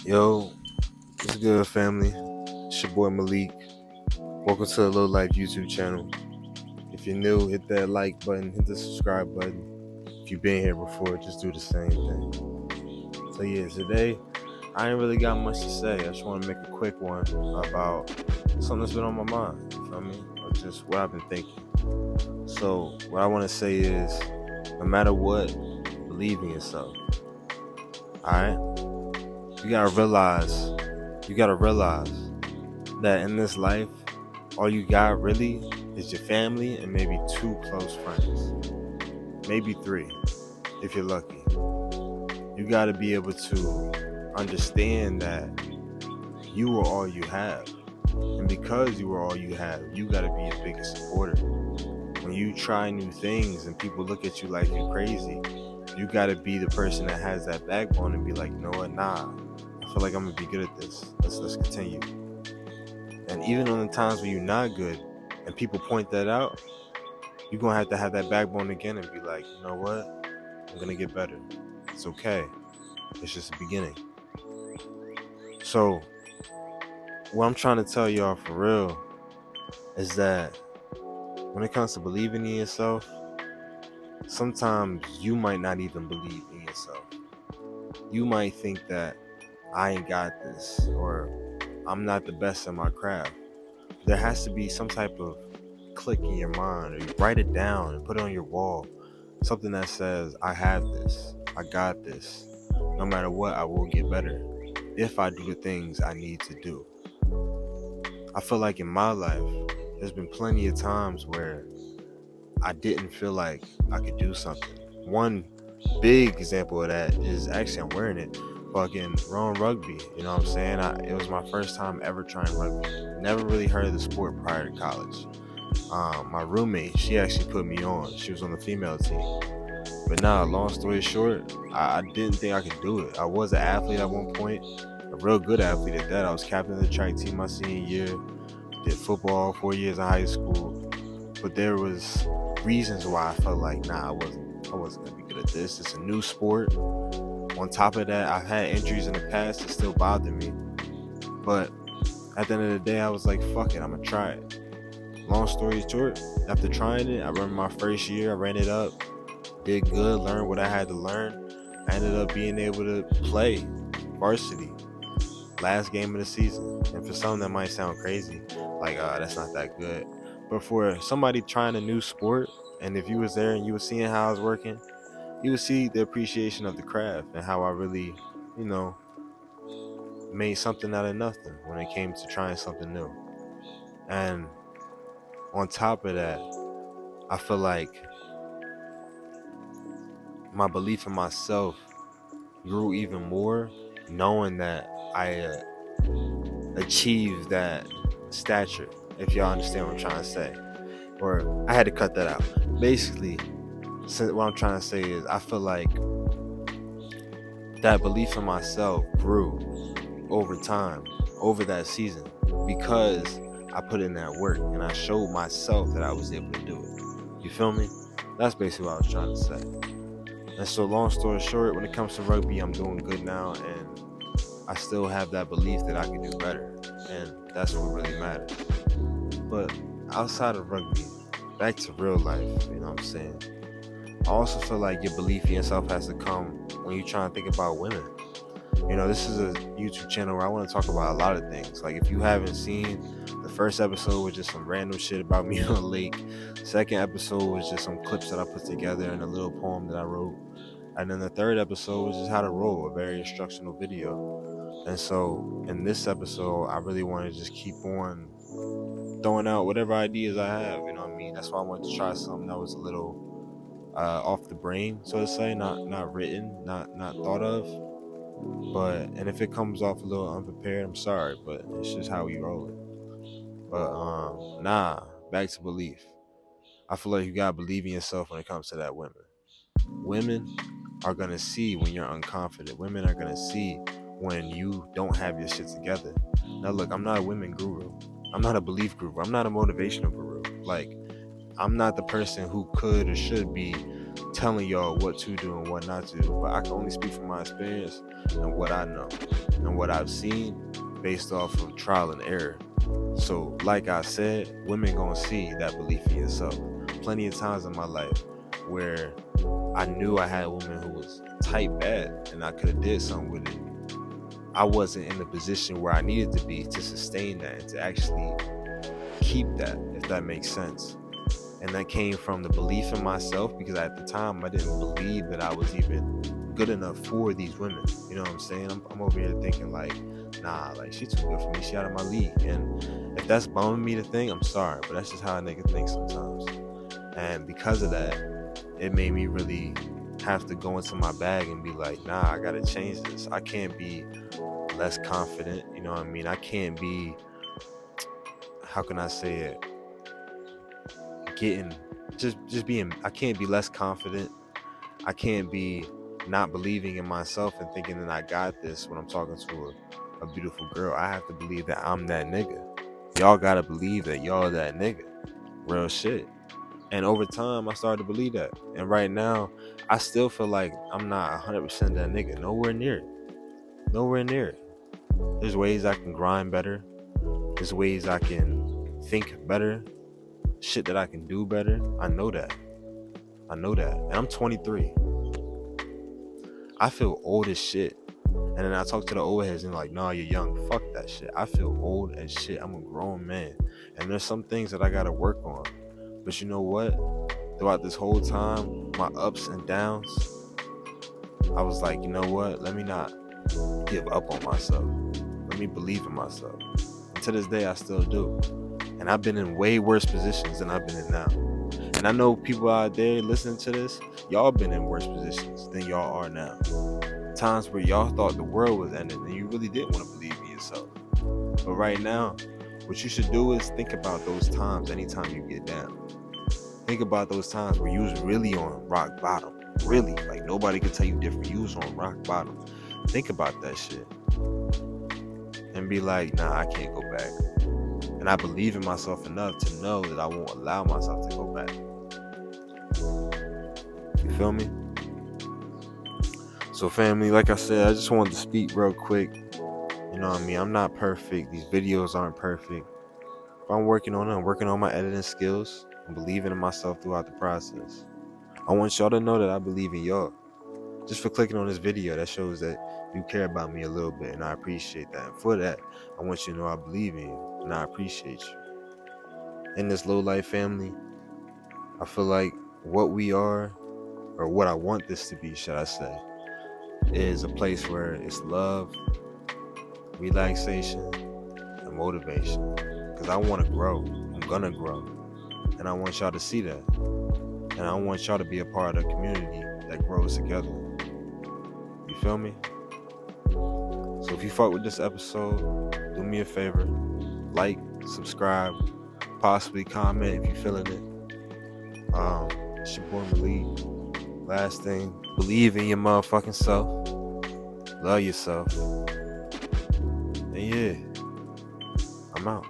Yo, what's good, family? It's your boy Malik. Welcome to the Low Life YouTube channel. If you're new, hit that like button, hit the subscribe button. If you've been here before, just do the same thing. So yeah, today I ain't really got much to say. I just want to make a quick one about something that's been on my mind. You feel me? Or just what I've been thinking. So what I want to say is, no matter what, believe in yourself. All right? You gotta realize. That in this life, all you got really is your family and maybe 2 close friends. Maybe 3, if you're lucky. You got to be able to understand that you are all you have. And because you are all you have, you got to be your biggest supporter. When you try new things and people look at you like you're crazy, you got to be the person that has that backbone and be like, you know what, nah, I feel like I'm going to be good at this. Let's continue. And even on the times when you're not good and people point that out, you're going to have that backbone again and be like, you know what? I'm going to get better. It's okay. It's just the beginning. So what I'm trying to tell y'all for real is that when it comes to believing in yourself, sometimes you might not even believe in yourself. You might think that I ain't got this, or I'm not the best at my craft. There has to be some type of click in your mind, or you write it down and put it on your wall. Something that says, I have this, I got this. No matter what, I will get better if I do the things I need to do. I feel like in my life, there's been plenty of times where I didn't feel like I could do something. One big example of that is actually I'm wearing it. Fucking Rowan Rugby. You know what I'm saying? It was my first time ever trying rugby. Never really heard of the sport prior to college. My roommate, she actually put me on. She was on the female team. But long story short, I didn't think I could do it. I was an athlete at one point, a real good athlete at that. I was captain of the track team my senior year, did football 4 years in high school. But there was reasons why I felt like, I wasn't gonna be good at this. It's a new sport. On top of that, I've had injuries in the past that still bother me. But at the end of the day, I was like, fuck it, I'm gonna try it. Long story short, after trying it, I remember my first year, I ran it up, did good, learned what I had to learn. I ended up being able to play varsity last game of the season. And for some, that might sound crazy, like, that's not that good. But for somebody trying a new sport, and if you was there and you was seeing how I was working, you would see the appreciation of the craft and how I really, made something out of nothing when it came to trying something new. And on top of that, I feel like my belief in myself grew even more knowing that I achieved that stature, if y'all understand what I'm trying to say. Or I had to cut that out. Basically, what I'm trying to say is I feel like that belief in myself grew over time, over that season, because I put in that work and I showed myself that I was able to do it. You feel me? That's basically what I was trying to say. And so long story short, when it comes to rugby, I'm doing good now, and I still have that belief that I can do better, and that's what really matters. But outside of rugby, back to real life, you know what I'm saying? I also feel like your belief in yourself has to come when you're trying to think about women. This is a YouTube channel where I want to talk about a lot of things. Like, if you haven't seen, the first episode was just some random shit about me on a lake. Second episode was just some clips that I put together and a little poem that I wrote. And then the third episode was just how to roll, a very instructional video. And so in this episode, I really want to just keep on throwing out whatever ideas I have. You know what I mean? That's why I wanted to try something that was a little off the brain, so to say, not written, not thought of. But and if it comes off a little unprepared, I'm sorry, but it's just how we roll it. But back to belief. I feel like you gotta believe in yourself when it comes to that. Women are gonna see when you're unconfident. Women are gonna see when you don't have your shit together. Now look, I'm not a women guru. I'm not a belief guru. I'm not a motivational guru. Like, I'm not the person who could or should be telling y'all what to do and what not to do, but I can only speak from my experience and what I know and what I've seen based off of trial and error. So like I said, women gonna see that belief in yourself. Plenty of times in my life where I knew I had a woman who was tight bad and I could have did something with it. I wasn't in the position where I needed to be to sustain that and to actually keep that, if that makes sense. And that came from the belief in myself, because at the time I didn't believe that I was even good enough for these women. You know what I'm saying? I'm over here thinking like, nah, like she too good for me. She out of my league. And if that's bumming me to think, I'm sorry, but that's just how a nigga thinks sometimes. And because of that, it made me really have to go into my bag and be like, nah, I gotta change this. I can't be less confident. You know what I mean? I can't be, how can I say it? I can't be less confident. I can't be not believing in myself and thinking that I got this when I'm talking to a beautiful girl. I have to believe that I'm that nigga. Y'all gotta believe that y'all that nigga. Real shit. And over time, I started to believe that. And right now, I still feel like I'm not 100% that nigga. Nowhere near it. Nowhere near it. There's ways I can grind better. There's ways I can think better. Shit that I can do better. I know that. And I'm 23. I feel old as shit. And then I talk to the old heads and they're like, nah, you're young. Fuck that shit. I feel old as shit. I'm a grown man. And there's some things that I gotta work on. But you know what? Throughout this whole time, my ups and downs, I was like, you know what? Let me not give up on myself. Let me believe in myself. And to this day, I still do. And I've been in way worse positions than I've been in now. And I know people out there listening to this, y'all been in worse positions than y'all are now. Times where y'all thought the world was ending and you really didn't want to believe in yourself. But right now, what you should do is think about those times anytime you get down. Think about those times where you was really on rock bottom. Really, like nobody could tell you different. You was on rock bottom. Think about that shit. And be like, nah, I can't go back. And I believe in myself enough to know that I won't allow myself to go back. You feel me? So family, like I said, I just wanted to speak real quick. You know what I mean? I'm not perfect. These videos aren't perfect. But I'm working on it. I'm working on my editing skills. I'm believing in myself throughout the process. I want y'all to know that I believe in y'all. Just for clicking on this video, that shows that you care about me a little bit, and I appreciate that. And for that, I want you to know I believe in you, and I appreciate you. In this low life family, I feel like what we are, or what I want this to be, should I say, is a place where it's love, relaxation, and motivation. Because I want to grow. I'm gonna grow. And I want y'all to see that. And I want y'all to be a part of a community that grows together. You feel me? So if you fuck with this episode, do me a favor. Like, subscribe, possibly comment if you're feeling it. It's your boy Malik. Last thing, believe in your motherfucking self. Love yourself. And yeah, I'm out.